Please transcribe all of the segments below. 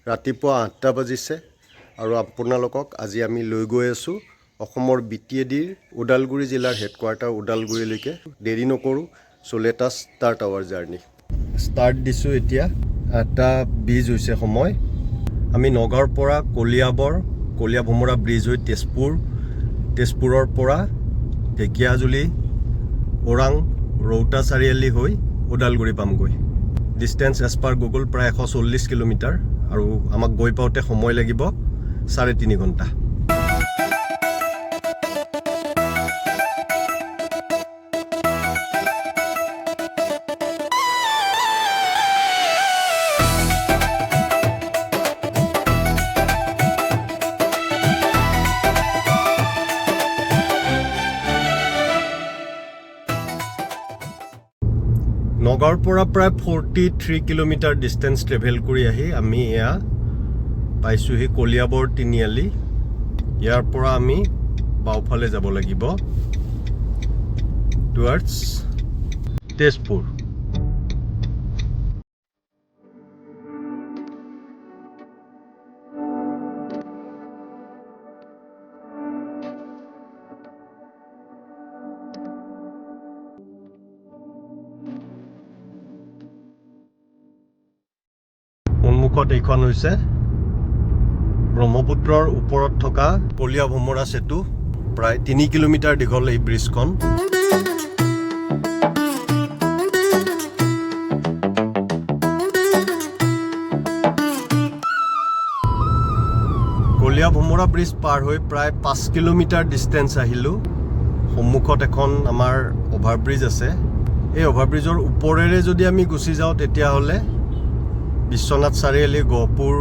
ৰাতিপুৱা 8টা বাজিছে আৰু আপোনালোকক আজি আমি লৈ গৈ আছোঁ অসমৰ BTADৰ ওদালগুৰি জিলাৰ হেডকোৱাৰ্টাৰ ওদালগুৰিলৈকে। দেৰি নকৰোঁ, so' let us start our journey. Start দিছোঁ এতিয়া, 8:20 হৈছে সময়। আমি নগাঁৱৰ পৰা কলীয়া ভোমোৰা ব্ৰিজ হৈ তেজপুৰৰ পৰা ঢেকীয়াজুলি, ওৰাং, ৰৌতা চাৰিআলি হৈ ওদালগুৰি পামগৈ। ডিষ্টেঞ্চ এজ পাৰ গুগল প্ৰায় 140 কিলোমিটাৰ আৰু আমাক গৈ পাওঁতে সময় লাগিব 3.5 ঘণ্টা। নগাঁৱৰ পৰা প্ৰায় 43 কিলোমিটাৰ ডিষ্টেঞ্চ ট্ৰেভেল কৰি আহি আমি এয়া পাইছোঁহি কলিয়াবৰ তিনিআলি। ইয়াৰ পৰা আমি বাওঁফালে যাব লাগিব টুৱাৰ্ডছ তেজপুৰ। সন্মুখত এইখন হৈছে ব্ৰহ্মপুত্ৰৰ ওপৰত থকা কলীয়া ভোমোৰা সেতু। প্ৰায় 3 কিলোমিটাৰ দীঘল এই ব্ৰিজখন। কলীয়া ভোমোৰা ব্ৰিজ পাৰ হৈ প্ৰায় 5 কিলোমিটাৰ ডিষ্টেঞ্চ আহিলোঁ। সন্মুখত এখন আমাৰ অভাৰব্ৰিজ আছে। এই অভাৰব্ৰিজৰ ওপৰেৰে যদি আমি গুচি যাওঁ তেতিয়াহ'লে বিশ্বনাথ চাৰিআলি, গহপুৰ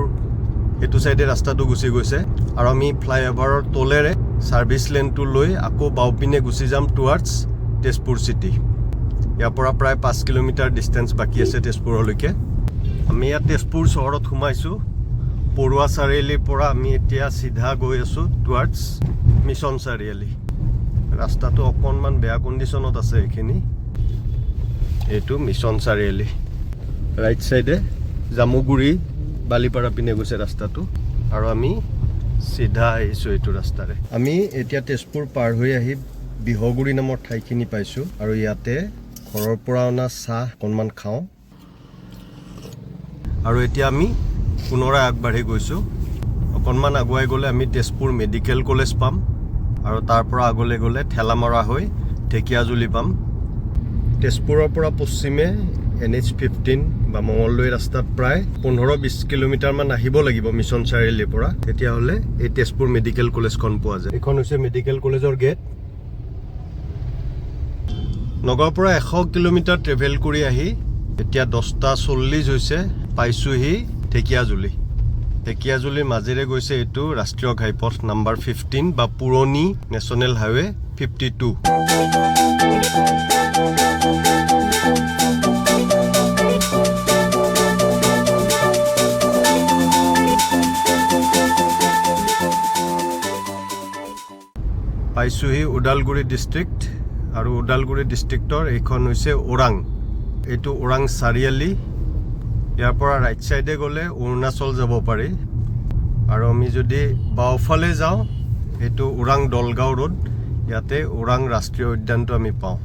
সেইটো চাইডে ৰাস্তাটো গুচি গৈছে আৰু আমি ফ্লাইঅভাৰৰ তলেৰে ছাৰ্ভিচ লেনটো লৈ আকৌ বাওঁপিনে গুচি যাম টুৱাৰ্ডছ তেজপুৰ চিটি। ইয়াৰ পৰা প্ৰায় 5 কিলোমিটাৰ ডিষ্টেঞ্চ বাকী আছে তেজপুৰলৈকে। আমি ইয়াত তেজপুৰ চহৰত সোমাইছোঁ। পৰুৱা চাৰিআলিৰ পৰা আমি এতিয়া চিধা গৈ আছোঁ টুৱাৰ্ডছ মিছন চাৰিআলি। ৰাস্তাটো অকণমান বেয়া কণ্ডিশ্যনত আছে এইখিনি। এইটো মিছন চাৰিআলি। ৰাইট চাইডে জামুগুৰি বালিপাৰা পিনে গৈছে ৰাস্তাটো আৰু আমি চিধা আহিছোঁ এইটো ৰাস্তাৰে। আমি এতিয়া তেজপুৰ পাৰ হৈ আহি বিহগুৰি নামৰ ঠাইখিনি পাইছোঁ আৰু ইয়াতে ঘৰৰ পৰা অনা চাহ অকণমান খাওঁ আৰু এতিয়া আমি পুনৰাই আগবাঢ়ি গৈছোঁ। অকণমান আগুৱাই গ'লে আমি তেজপুৰ মেডিকেল কলেজ পাম আৰু তাৰ পৰা আগলৈ গ'লে ঠেলামৰা হৈ ঢেকীয়াজুলি পাম। তেজপুৰৰ পৰা পশ্চিমে NH15 বা মঙলদৈ ৰাস্তাত প্ৰায় 15-20 কিলোমিটাৰমান আহিব লাগিব মিছন চাৰিআলিৰ পৰা। তেতিয়াহ'লে এই তেজপুৰ মেডিকেল কলেজখন পোৱা যায়। এইখন হৈছে মেডিকেল কলেজৰ গেট। নগাঁৱৰ পৰা 100 কিলোমিটাৰ ট্ৰেভেল কৰি আহি এতিয়া 10:40 হৈছে, পাইছোঁহি ঢেকীয়াজুলি। ঢেকীয়াজুলিৰ মাজেৰে গৈছে এইটো ৰাষ্ট্ৰীয় ঘাইপথ নাম্বাৰ 15 বা পুৰণি নেশ্যনেল হাইৱে 52। পাইছোঁহি ওদালগুৰি ডিষ্ট্ৰিক্ট আৰু ওদালগুৰি ডিষ্ট্ৰিক্টৰ এইখন হৈছে ওৰাং। এইটো ওৰাং চাৰিআলি। ইয়াৰ পৰা ৰাইট চাইডে গ'লে অৰুণাচল যাব পাৰি আৰু আমি যদি বাওঁফালে যাওঁ এইটো ওৰাং দলগাঁও ৰোড। ইয়াতে ওৰাং ৰাষ্ট্ৰীয় উদ্যানটো আমি পাওঁ।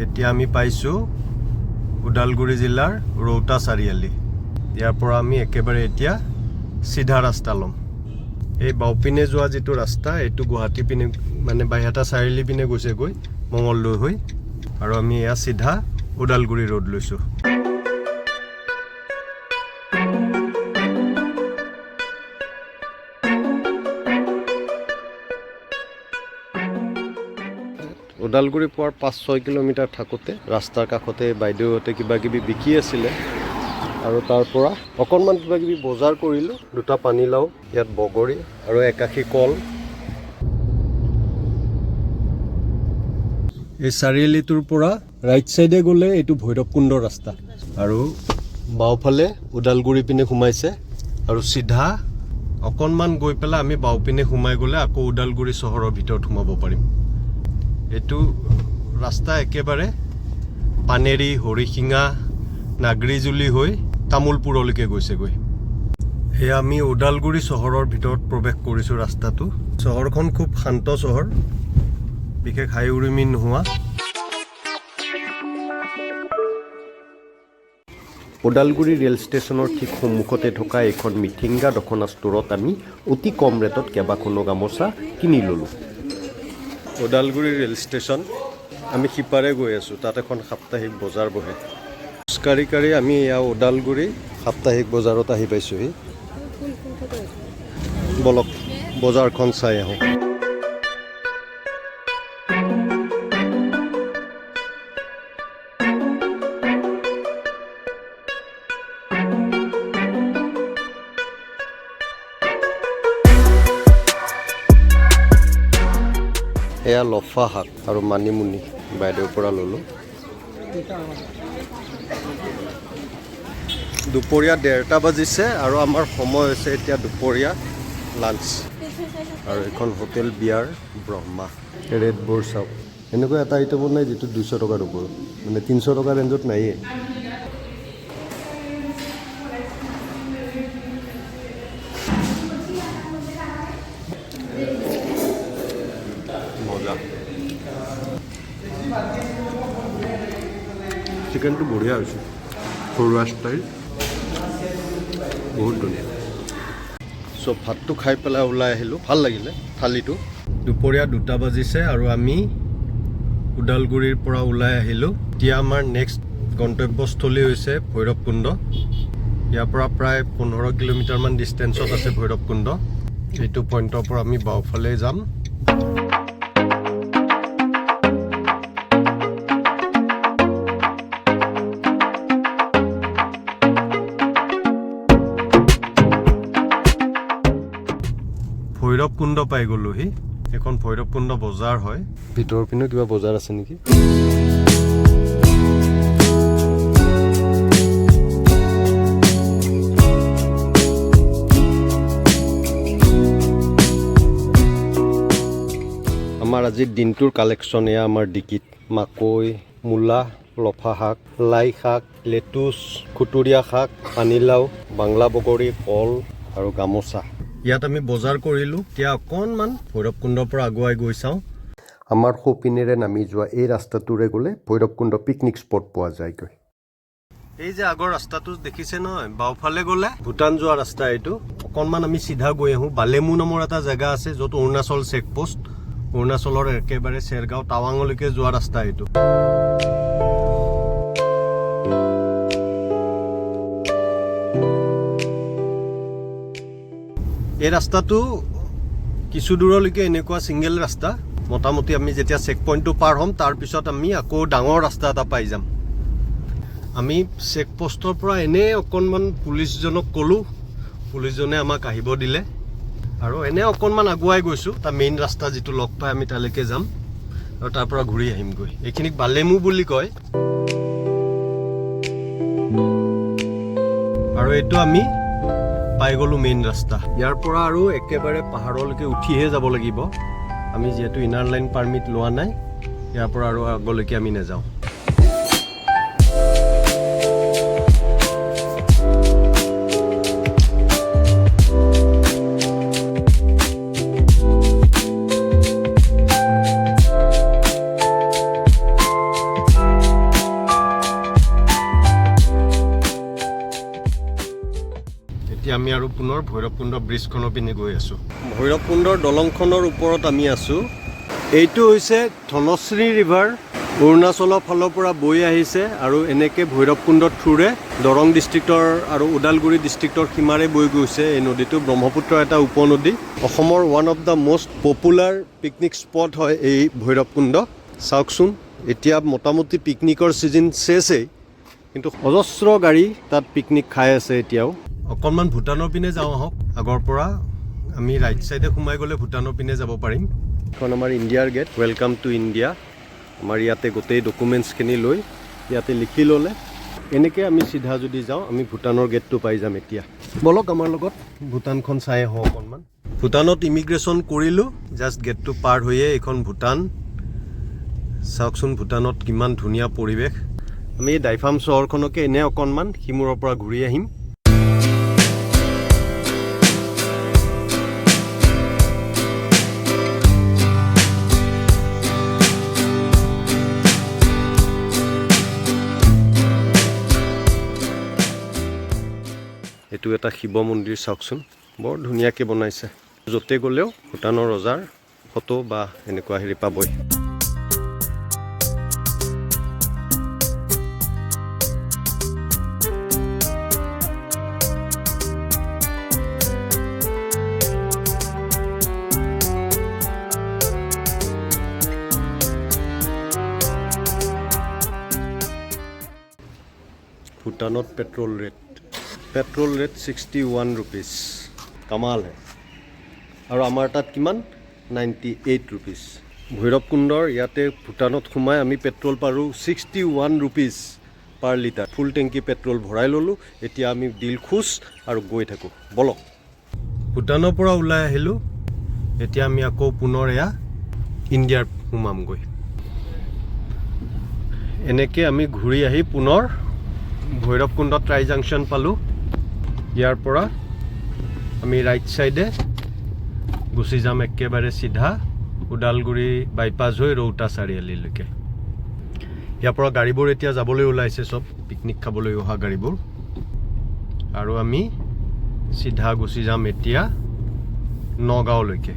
এতিয়া আমি পাইছোঁ ওদালগুৰি জিলাৰ ৰৌতা চাৰিআলি। ইয়াৰ পৰা আমি একেবাৰে এতিয়া চিধা ৰাস্তা ল'ম। এই বাওঁপিনে যোৱা যিটো ৰাস্তা এইটো গুৱাহাটী পিনে মানে বাইহাটা চাৰিআলি পিনে গৈছেগৈ মঙলদৈ হৈ আৰু আমি এয়া চিধা ওদালগুৰি ৰোড লৈছোঁ। ওদালগুৰি পোৱাৰ 5-6 কিলোমিটাৰ থাকোঁতে ৰাস্তাৰ কাষতে বাইদেউহঁতে কিবা কিবি বিকি আছিলে আৰু তাৰ পৰা অকণমান কিবা কিবি বজাৰ কৰিলোঁ। 2টা পানীলাও, ইয়াত বগৰী আৰু একাশী কল। এই চাৰিআলিটোৰ পৰা ৰাইট চাইডে গ'লে এইটো ভৈৰৱকুণ্ড ৰাস্তা আৰু বাওঁফালে ওদালগুৰি পিনে সোমাইছে আৰু চিধা অকণমান গৈ পেলাই আমি বাওঁপিনে সোমাই গ'লে আকৌ ওদালগুৰি চহৰৰ ভিতৰত সোমাব পাৰিম। এইটো ৰাস্তা একেবাৰে পানেৰী হৰিশিঙা নাগৰিজুলি হৈ তামোলপুৰলৈকে গৈছেগৈ এয়া আমি ওদালগুৰি চহৰৰ ভিতৰত প্ৰৱেশ কৰিছোঁ ৰাস্তাটো চহৰখন খুব শান্ত চহৰ বিশেষ হাই উৰুমি নোহোৱা ওদালগুৰি ৰেল ষ্টেচনৰ ঠিক সন্মুখতে থকা এখন মিঠিংগা দখনা ষ্ট'ৰত আমি অতি কম ৰেটত কেইবাখনো গামোচা কিনি ল'লোঁ ওদালগুৰি ৰেল ষ্টেচন আমি সিপাৰে গৈ আছোঁ তাত এখন সাপ্তাহিক বজাৰ বহে খোজকাঢ়ি আমি এয়া ওদালগুৰি সাপ্তাহিক বজাৰত আহি পাইছোঁহি বলক বজাৰখন চাই আহোঁ এয়া লফা শাক আৰু মানিমুনি বাইদেউৰ পৰা ল'লোঁ দুপৰীয়া 1:30 বাজিছে আৰু আমাৰ সময় হৈছে এতিয়া দুপৰীয়া লাঞ্চ আৰু এখন হোটেল বিয়াৰ ব্ৰহ্মা ৰেড বৰ চাওক এনেকুৱা এটা আইটেমত নাই যিটো 200 টকাৰ ওপৰত মানে 300 টকাৰ ৰেঞ্জত নাইয়ে মজা চিকেনটো বঢ়িয়া হৈছে ঘৰুৱা ষ্টাইল বহুত ধুনীয়া চ' ভাতটো খাই পেলাই ওলাই আহিলোঁ ভাল লাগিলে থালিটো দুপৰীয়া 2টা বাজিছে আৰু আমি ওদালগুৰিৰ পৰা ওলাই আহিলোঁ এতিয়া আমাৰ নেক্সট গন্তব্যস্থলী হৈছে ভৈৰৱকুণ্ড ইয়াৰ পৰা প্ৰায় 15 কিলোমিটাৰমান ডিষ্টেঞ্চত আছে ভৈৰৱকুণ্ড এইটো পইণ্টৰ পৰা আমি বাওঁফালে যাম ভৈৰৱকুণ্ড পাই গ'লোহি এখন ভৈৰৱকুণ্ড বজাৰ হয় ভিতৰৰ পিনে কিবা বজাৰ আছে নেকি আমাৰ আজিৰ দিনটোৰ কালেকশ্যন এয়া আমাৰ ডিকিত মাকৈ মূলা লফা শাক লাই শাক লেটুচ খুতুৰীয়া শাক পানীলাও বাংলা বগৰী কল আৰু গামোচা ইয়াত আমি বজাৰ কৰিলোঁ এতিয়া অকণমান ভৈৰৱকুণ্ডৰ পৰা আগুৱাই গৈ চাওঁ আমাৰ সোঁপিনেৰে নামি যোৱা এই ৰাস্তাটোৰে গ'লে ভৈৰৱকুণ্ড পিকনিক স্পট পোৱা যায়গৈ এই যে আগৰ ৰাস্তাটো দেখিছে নহয় বাওঁফালে গ'লে ভূটান যোৱা ৰাস্তা এইটো অকণমান আমি চিধা গৈ আহোঁ বালেমু নামৰ এটা জেগা আছে য'ত অৰুণাচল চেকপোষ্ট অৰুণাচলৰ একেবাৰে চেৰগাঁও টাৱাঙলৈকে যোৱা ৰাস্তা এইটো এই ৰাস্তাটো কিছু দূৰলৈকে এনেকুৱা সিঙ্গেল ৰাস্তা মোটামুটি আমি যেতিয়া চেক পইণ্টটো পাৰ হ'ম তাৰপিছত আমি আকৌ ডাঙৰ ৰাস্তা এটা পাই যাম আমি চেক পোষ্টৰ পৰা এনে অকণমান পুলিচজনক ক'লোঁ পুলিচজনে আমাক আহিব দিলে আৰু এনে অকণমান আগুৱাই গৈছোঁ তাৰ মেইন ৰাস্তা যিটো লগ পাই আমি তালৈকে যাম আৰু তাৰ পৰা ঘূৰি আহিমগৈ এইখিনিক বালেমু বুলি কয় আৰু এইটো আমি পাই গ'লোঁ মেইন ৰাস্তা ইয়াৰ পৰা আৰু একেবাৰে পাহাৰলৈকে উঠিহে যাব লাগিব আমি যিহেতু ইনাৰ লাইন পাৰ্মিট লোৱা নাই ইয়াৰ পৰা আৰু আগলৈকে আমি নাযাওঁ আমি আৰু পুনৰ ভৈৰৱকুণ্ড ব্ৰিজখনৰ পিনে গৈ আছোঁ ভৈৰৱকুণ্ডৰ দলংখনৰ ওপৰত আমি আছোঁ এইটো হৈছে ধনশ্ৰী ৰিভাৰ অৰুণাচলৰ ফালৰ পৰা বৈ আহিছে আৰু এনেকৈ ভৈৰৱকুণ্ডৰ থ্ৰুৰে দৰং ডিষ্ট্ৰিক্টৰ আৰু ওদালগুৰি ডিষ্ট্ৰিক্টৰ সীমাৰে বৈ গৈছে এই নদীটো ব্ৰহ্মপুত্ৰৰ এটা উপনদী অসমৰ one of the most popular picnic spot হয় এই ভৈৰৱকুণ্ড চাওকচোন এতিয়া মোটামুটি পিকনিকৰ ছিজন শেষেই কিন্তু অজস্ৰ গাড়ী তাত পিকনিক খাই আছে এতিয়াও অকণমান ভূটানৰ পিনে যাওঁ আহক আগৰ পৰা আমি ৰাইট চাইডে সোমাই গ'লে ভূটানৰ পিনে যাব পাৰিম এখন আমাৰ ইণ্ডিয়াৰ গেট ৱেলকাম টু ইণ্ডিয়া আমাৰ ইয়াতে গোটেই ডকুমেণ্টছখিনি লৈ ইয়াতে লিখি ল'লে এনেকৈ আমি চিধা যদি যাওঁ আমি ভূটানৰ গেটটো পাই যাম এতিয়া বলক আমাৰ লগত ভূটানখন চাই আহোঁ অকণমান ভূটানত ইমিগ্ৰেশ্যন কৰিলোঁ জাষ্ট গেটটো পাৰ হৈয়ে এইখন ভূটান চাওকচোন ভূটানত কিমান ধুনীয়া পৰিৱেশ আমি ডাইফাম চহৰখনকে এনে অকণমান সিমূৰৰ পৰা ঘূৰি আহিম। এইটো এটা শিৱ মন্দিৰ চাওকচোন, বৰ ধুনীয়াকৈ বনাইছে। য'তে গ'লেও ভূটানৰ ৰজাৰ ফটো বা এনেকুৱা হেৰি পাবই। ভূটানত পেট্ৰল ৰেট 61 रुपीस, कमाल है। और आमार तात किमान 98 रुपीस। भैरवकुंडर याते भूटानत सोमाय आमी पेट्रोल पारो 61 रुपीस पर लिटार। फुल टेंकी पेट्रोल भराई ललो। एतिया आमी दिल खुश और गई थाको। बलक भूटाনৰ পৰা ওলাই আহিলো। এতিয়া আমি আকৌ পুনৰ এয়া ইণ্ডিয়াৰ সোমাম গৈ। এনেকে আমি ঘূৰি আহি পুনৰ ভৈৰৱকুণ্ড ট্ৰাই জাংচন পালো। ইয়াৰ পৰা আমি ৰাইট সাইডে গুচি যাম একেবাৰে সিধা উদালগুৰি বাইপাছ হৈ ৰৌতা চাৰিআলিলৈকে। ইয়াৰ পৰা গাড়ীবোৰ এতিয়া যাবলৈ ওলাইছে, সব পিকনিক খাবলৈ অহা গাড়ীবোৰ। আৰু আমি সিধা গুচি যাম এতিয়া নগাঁওলৈকে।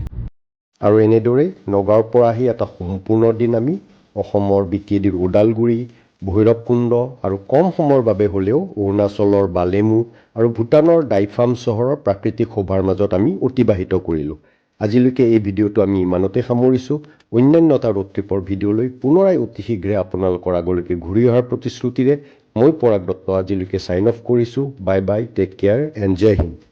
আৰু এনেদৰে নগাঁৱৰ পৰা আহি এটা সম্পূৰ্ণ দিন আমি অসমৰ বিকেডিৰ উদালগুৰি, ভৈৰৱকুণ্ড আৰু কম সময়ৰ বাবে হ'লেও অৰুণাচলৰ বালেমু আৰু ভূটানৰ ডাইফাম চহৰৰ প্ৰাকৃতিক শোভাৰ মাজত আমি অতিবাহিত কৰিলোঁ। আজিলৈকে এই ভিডিঅ'টো আমি ইমানতে সামৰিছোঁ। অন্যান্য এটা ৰোড ট্ৰিপৰ ভিডিঅ'লৈ পুনৰাই অতি শীঘ্ৰে আপোনালোকৰ আগলৈকে ঘূৰি অহাৰ প্ৰতিশ্ৰুতিৰে মই পৰাগ দত্ত আজিলৈকে ছাইন অফ কৰিছোঁ। Bye bye, take care and জয় হিন্দ।